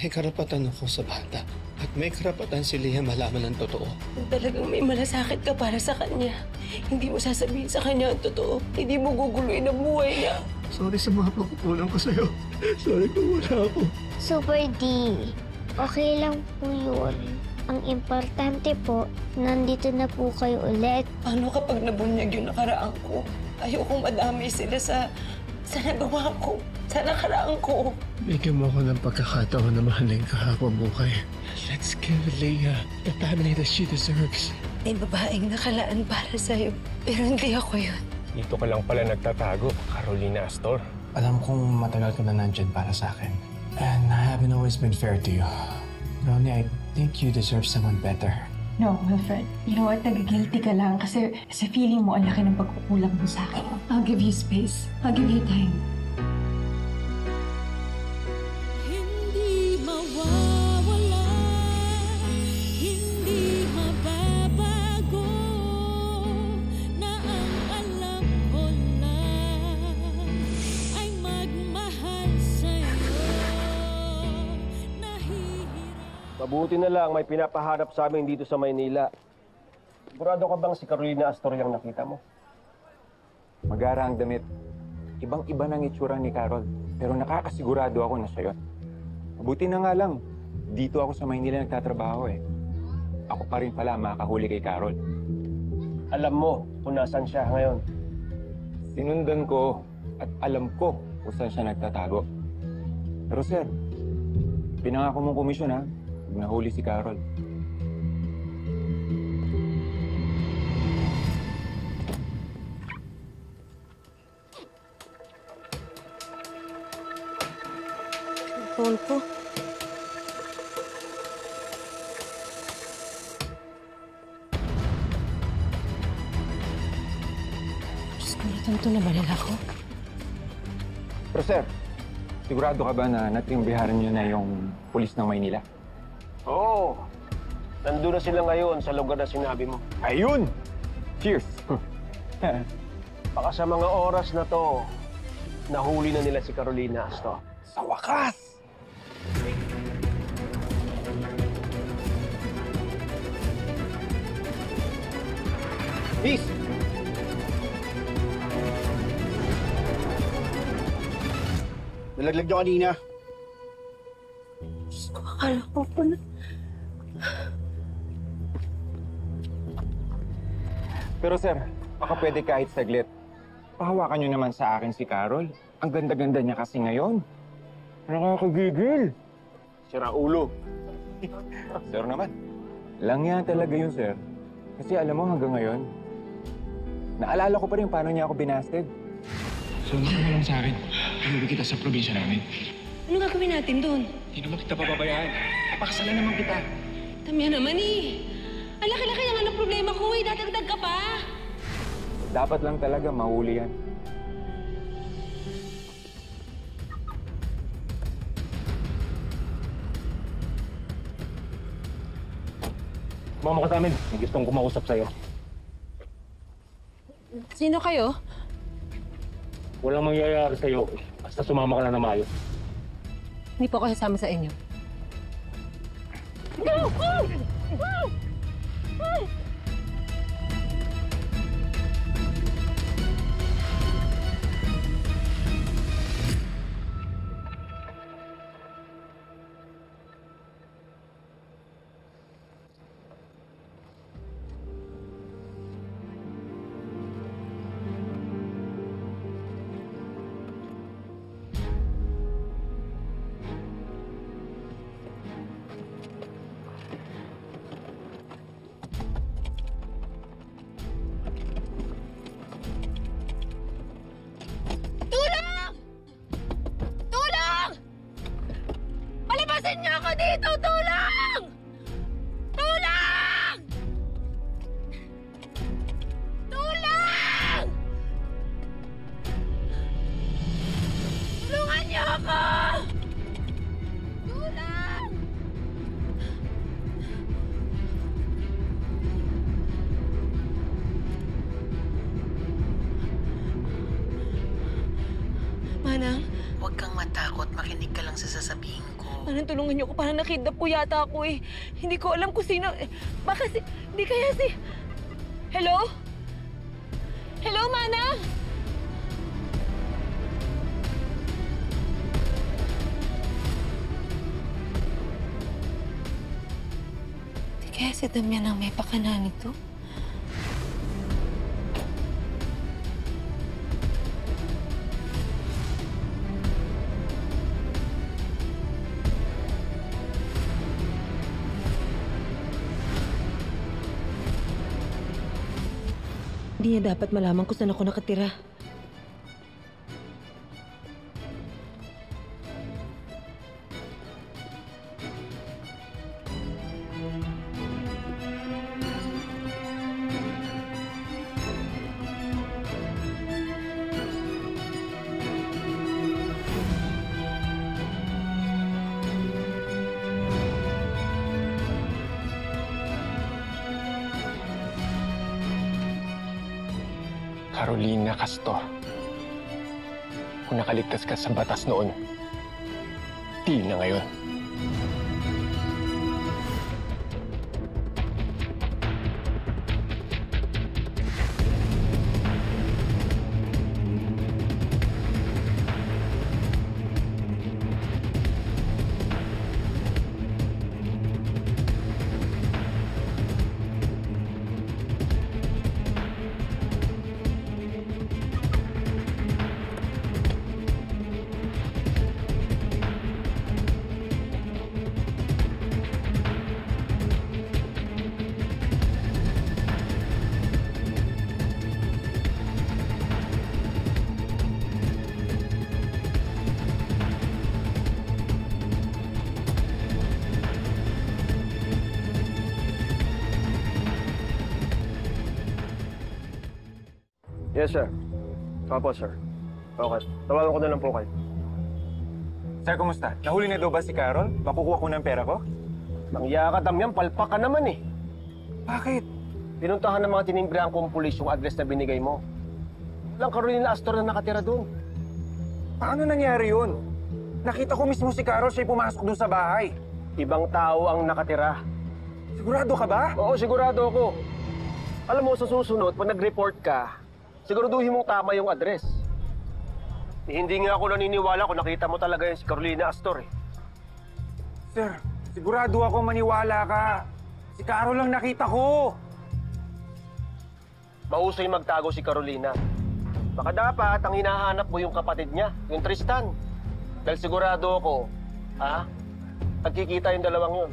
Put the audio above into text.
May karapatan ako sa bata. At may karapatan si Leah malaman ng totoo. Kung talagang may malasakit ka para sa kanya, hindi mo sasabihin sa kanya ang totoo. Hindi mo guguluhin ang buhay niya. Sorry sa mga pagkukulang ko sa'yo. Sorry kung wala ako. Super D, okay lang po yun. Ang importante po, nandito na po kayo ulit. Paano kapag nabunyag yung nakaraan ko? Ayokong madami sila sa nagawa ko, sa nakaraan ko. Bigyan mo ako ng pagkakataon na mahalin kahapon buhay. Let's give Leah the family that she deserves. May babaeng nakalaan para sa'yo, pero hindi ako yun. Dito ka lang pala nagtatago, Carolina Astor. Alam kong matagal ka na nandyan para sa akin. And I haven't always been fair to you. Ronnie, I think you deserve someone better. No, Wilfred. You know what? Nag-guilty ka lang kasi feeling mo ang laki ng pagkukulang mo sa akin. I'll give you space. I'll give you time. Hindi mawawala, hindi mababago, na ang alam ko lang ay magmahal sa'yo. Mabuti na lang may pinapahanap sa amin dito sa Maynila. Sigurado ka bang si Carolina Astor yung nakita mo? Magara ang damit. Ibang-iba ng itsura ni Carol. Pero nakakasigurado ako na siya yun. Mabuti na nga lang, dito ako sa Maynila nagtatrabaho eh. Ako pa rin pala makakahuli kay Carol. Alam mo kung nasan siya ngayon. Sinundan ko at alam ko kung saan siya nagtatago. Pero sir, pinangako mong komisyon ha, pag nahuli si Carol. Phone ko. Diyos ko, natanto na ba nila ako? Pero sir, sigurado ka ba na natimbiharan niyo na yung pulis ng Maynila? Oo. Nandun na sila ngayon sa lugar na sinabi mo. Ayun! Cheers! Baka sa mga oras na to, nahuli na nila si Carolina Astor. Sa wakas! Peace! Nalaglag niyo kanina. Diyos ko, akala ko po na... Pero sir, baka pwede kahit saglit. Pahawakan niyo naman sa akin si Carol. Ang ganda-ganda niya kasi ngayon. Nakakagigil. Sira ulo. Sir naman. Lang yan talaga yun, sir. Kasi alam mo hanggang ngayon, naalala ko pa rin paano niya ako binasted. Sumama ka lang sa akin. Pinuwi kita sa probinsya namin. Ano gagawin natin doon? Hindi naman kita papabayaan. Papakasalan naman kita. Tamya naman eh. Ang laki-laki naman ang problema ko eh. Dadagdag ka pa. Dapat lang talaga mahuli yan. Sumama ka sa amin. May gustong kumausap sa'yo. Sino kayo? Walang mangyayari sa'yo. Basta sumama ka na na maayos. Hindi po ako sasama sa inyo. Palabasin niyo ako dito! Tulong! Tulong! Tulong! Tulungan niyo ako! Tulong! Manang, Huwag kang matakot. Makinig ka lang sa sasabihin ko. Manang, tulungan niyo ko. Parang nakidnap po yata ako eh. Hindi ko alam kung sino. Baka si... Hindi kaya si... Hello? Hello, Manang? Hindi kaya si Damian ang may pakana nito? Hindi niya dapat malaman kung saan ako nakatira. Carolina Castor. Kung nakaligtas ka sa batas noon, di na ngayon. Yes, sir. Opo, sir. Okay. Tawagan ko na lang po kayo. Sir, kumusta? Nahuli na daw ba si Carol? Makukuha ko ng pera ko? Mangya ka, Damian. Palpak ka naman eh. Bakit? Pinuntahan ng mga tinimbrihan kong pulis yung address na binigay mo. Walang Carolina Astor na nakatira doon. Paano nangyari yun? Nakita ko mismo si Carol, siya'y pumasok doon sa bahay. Ibang tao ang nakatira. Sigurado ka ba? Oo, sigurado ako. Alam mo, sa susunod, pag nag-report ka, siguraduhin mong tama yung address. Hindi nga ako naniniwala kung nakita mo talaga yung si Carolina Astor eh. Sir, sigurado ako maniwala ka. Si Carol lang nakita ko. Mahusay magtago si Carolina. Baka dapat ang hinahanap mo yung kapatid niya, yung Tristan. Dahil sigurado ako, nagkikita yung dalawang yun.